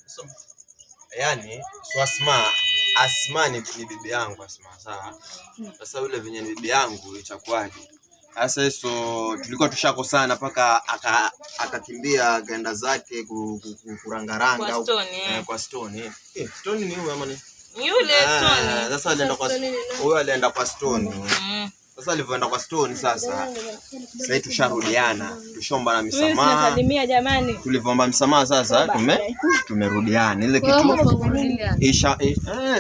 So, yani so Asma ni bibi yangu Asma, sawa. Sasa yule venye ni bibi yangu itakuwaje? Sasa hizo tulikuwa tushakosana paka akakimbia akaenda zake kurangaranga au kwa Stone. Stone ni huyo ama ni yule Stone? Sasa alienda kwa huyo, alienda kwa Stone. Sasa alivyoenda kwa Stone sasa tusharudiana, tushaomba msamaha. Tunasalimia jamani. Tulivyoomba msamaha sasa tumerudiana. Ile kitu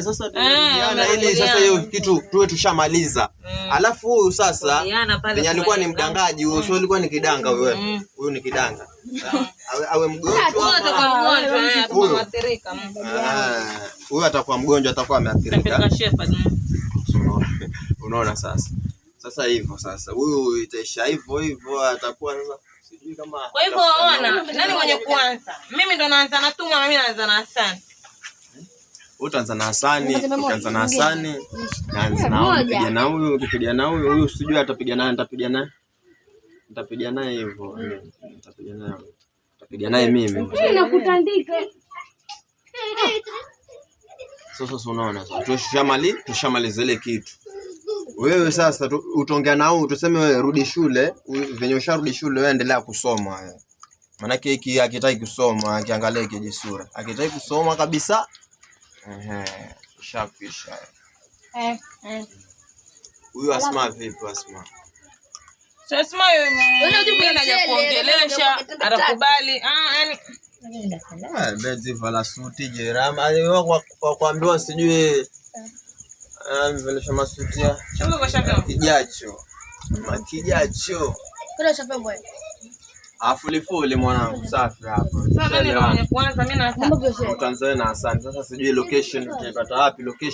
sasa tumerudiana ili sasa hiyo kitu tuwe tushamaliza. Alafu huyu sasa venye alikuwa ni mdangaji, huyo sio alikuwa ni kidanga wewe. Huyu ni kidanga. Awe mgonjwa huyu atakuwa mgonjwa, atakuwa ameathirika. Unaona sasa hivyo sasa huyu itaisha hivyo atakuwa sasa sijui kama. Kwa hivyo ona nani mwenye kuanza? Mimi ndo naanza na Tuma, mimi naanza na Hassan. Utaanza na Hassan, utaanza na Hassan, naanza na kijana huyu, ukipiga na huyu sijui atapiga naye, nitapiga naye hivyo. Nitapiga naye mimi. Nakutandika. Sasa unaona sasa tushamaliza ile kitu. Wewe sasa utaongea na huyu, tuseme wewe rudi shule, venye usharudi shule wewe endelea kusoma wewe. Maana hiki akitaki kusoma, akiangalia kijisura. Akitaki kusoma kabisa. Shakisha. Huyu Asma vipi Asma? Sasa wewe unaja kuongelesha, atakubali. Yani bezi vala suti jerama. Kwa kuambiwa sijui mvelesha masuti ya kijacho. Makijacho. Kuna shape boy. Afulifuli mwanangu safi hapo. Sasa mimi kwanza mimi na Tanzania na Hassan. Sasa sijui location utaipata wapi location.